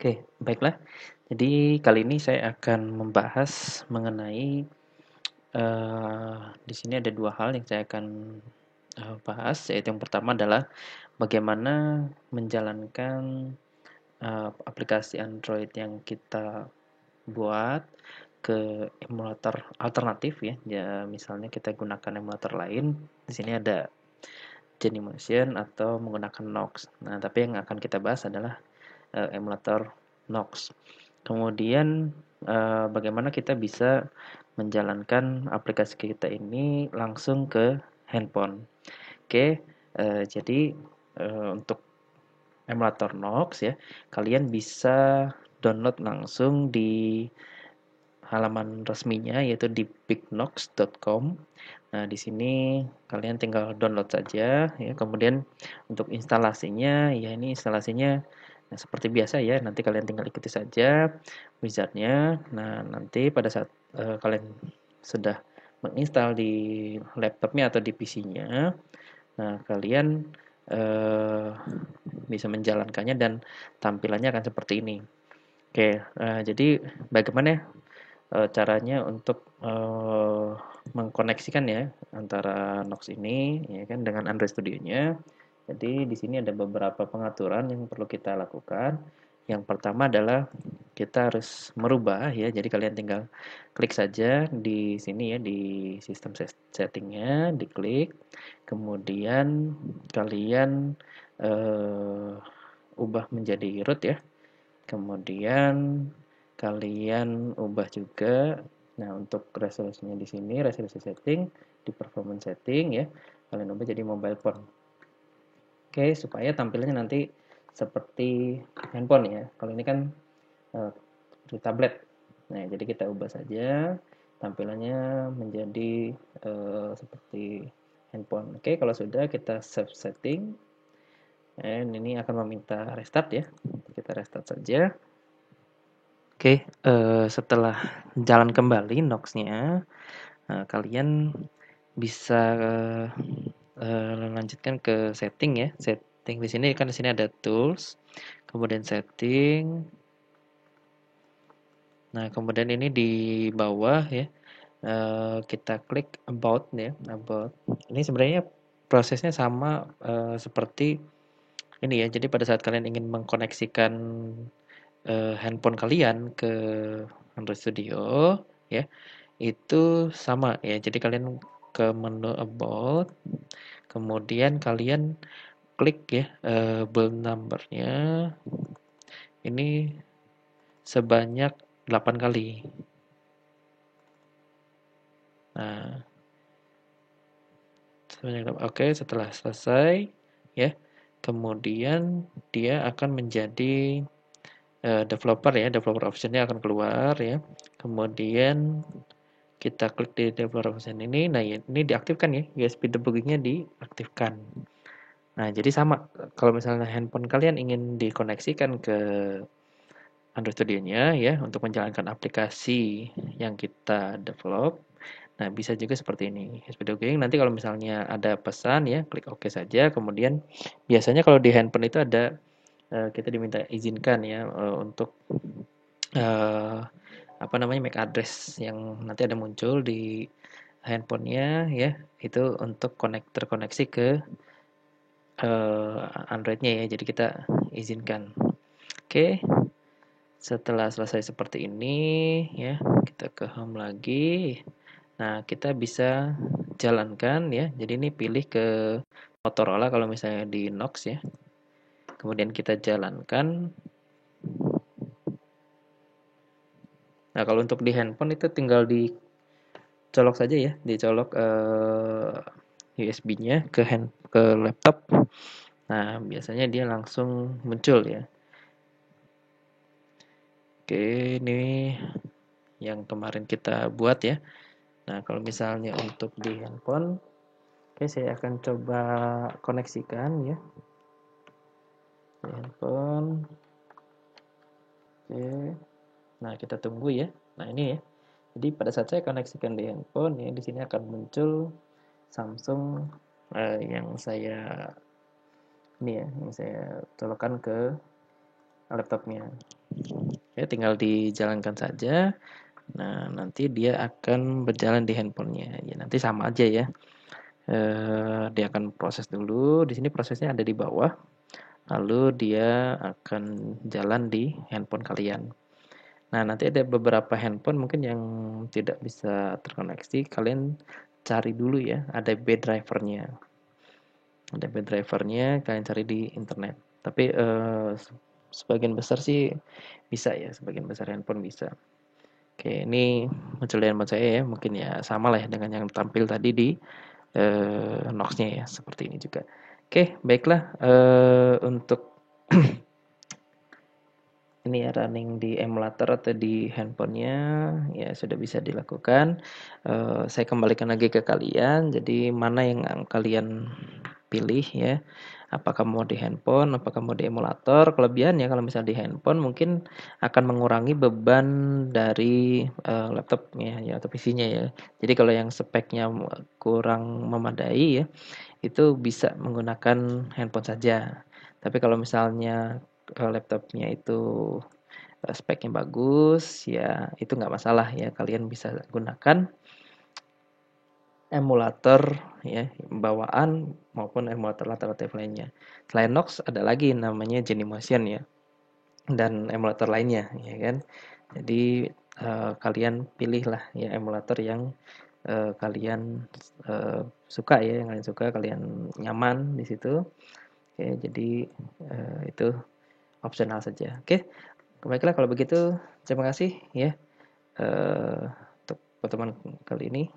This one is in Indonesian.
Oke, baiklah. Jadi kali ini saya akan membahas mengenai di sini ada dua hal yang saya akan bahas, yaitu yang pertama adalah bagaimana menjalankan aplikasi Android yang kita buat ke emulator alternatif ya. Ya, misalnya kita gunakan emulator lain. Di sini ada Genymotion atau menggunakan Nox. Nah, tapi yang akan kita bahas adalah emulator Nox. Kemudian bagaimana kita bisa menjalankan aplikasi kita ini langsung ke handphone. Oke, jadi untuk emulator Nox ya, kalian bisa download langsung di halaman resminya yaitu di bignox.com. Nah, di sini kalian tinggal download saja ya. Kemudian untuk instalasinya ya ini instalasinya nah, seperti biasa ya. Nanti kalian tinggal ikuti saja wizardnya. Nah, nanti pada saat kalian sudah menginstal di laptopnya atau di PC-nya, nah kalian eh, bisa menjalankannya dan tampilannya akan seperti ini. Oke, jadi bagaimana caranya untuk mengkoneksikan ya antara Nox ini ya kan dengan Android Studio-nya. Jadi di sini ada beberapa pengaturan yang perlu kita lakukan. Yang pertama adalah kita harus merubah ya. Jadi kalian tinggal klik saja di sini ya di sistem settingnya, diklik. Kemudian kalian ubah menjadi root ya. Kemudian kalian ubah juga. Nah, untuk resolusinya di sini resolusi setting di performance setting ya. Kalian ubah jadi mobile phone. Oke, supaya tampilannya nanti seperti handphone ya. Kalau ini kan di tablet. Nah, jadi kita ubah saja tampilannya menjadi seperti handphone. Oke, kalau sudah kita save setting. Dan ini akan meminta restart ya. Kita restart saja. Oke, setelah jalan kembali Nox-nya, kalian bisa lanjutkan ke setting ya. Setting di sini kan di sini ada tools, kemudian setting. Nah, kemudian ini di bawah ya, kita klik about ya, about. Ini sebenarnya prosesnya sama seperti ini ya. Jadi pada saat kalian ingin mengkoneksikan handphone kalian ke Android Studio ya, itu sama ya. Jadi kalian ke menu about, kemudian kalian klik ya build number-nya ini sebanyak 8 kali. Nah, oke, setelah selesai ya, kemudian dia akan menjadi developer ya, developer option-nya akan keluar ya. Kemudian kita klik di developer option ini, nah ini diaktifkan ya, USB debugging-nya diaktifkan. Nah, jadi sama, kalau misalnya handphone kalian ingin dikoneksikan ke Android Studio-nya ya, untuk menjalankan aplikasi yang kita develop, nah bisa juga seperti ini, USB debugging. Nanti kalau misalnya ada pesan ya, klik OK saja, kemudian biasanya kalau di handphone itu ada, kita diminta izinkan ya, untuk, apa namanya, MAC address yang nanti ada muncul di handphonenya ya, itu untuk terkoneksi ke Android-nya ya, jadi kita izinkan. Oke, setelah selesai seperti ini ya, kita ke home lagi. Nah, kita bisa jalankan ya. Jadi ini pilih ke Motorola kalau misalnya di Nox ya. Kemudian kita jalankan. Nah, kalau untuk di handphone itu tinggal dicolok saja ya, dicolok USB-nya ke laptop. Nah, biasanya dia langsung muncul ya. Oke, ini yang kemarin kita buat ya. Nah, kalau misalnya untuk di handphone, oke saya akan coba koneksikan ya. Di handphone. Oke. Nah, kita tunggu ya. Nah, ini ya. Jadi pada saat saya koneksikan di handphone ya, di sini akan muncul Samsung yang saya ini ya, yang saya colokkan ke laptopnya. Oke, tinggal dijalankan saja. Nah, nanti dia akan berjalan di handphonenya. Ya, nanti sama aja ya. Dia akan proses dulu. Di sini prosesnya ada di bawah. Lalu dia akan jalan di handphone kalian. Nah, nanti ada beberapa handphone mungkin yang tidak bisa terkoneksi. Kalian cari dulu ya. Ada B drivernya. Ada B drivernya. Kalian cari di internet. Tapi sebagian besar sih bisa ya. Sebagian besar handphone bisa. Oke, ini muncul di handphone saya ya. Mungkin ya sama lah ya dengan yang tampil tadi di Nox-nya ya. Seperti ini juga. Oke, baiklah. Untuk ini ya running di emulator atau di handphonenya ya sudah bisa dilakukan. Saya kembalikan lagi ke kalian. Jadi mana yang kalian pilih ya? Apakah mau di handphone, apakah mau di emulator? Kelebihannya kalau misalnya di handphone mungkin akan mengurangi beban dari laptopnya ya atau PC-nya ya. Jadi kalau yang speknya kurang memadai ya, itu bisa menggunakan handphone saja. Tapi kalau misalnya laptopnya itu speknya bagus, ya itu nggak masalah ya. Kalian bisa gunakan emulator ya bawaan maupun emulator alternatif lainnya. Selain Nox ada lagi namanya Genymotion ya dan emulator lainnya ya kan. Jadi kalian pilihlah ya emulator yang kalian suka ya, yang kalian suka, kalian nyaman di situ. Oke, jadi itu opsional saja. Oke, baiklah kalau begitu terima kasih ya untuk pertemuan kali ini.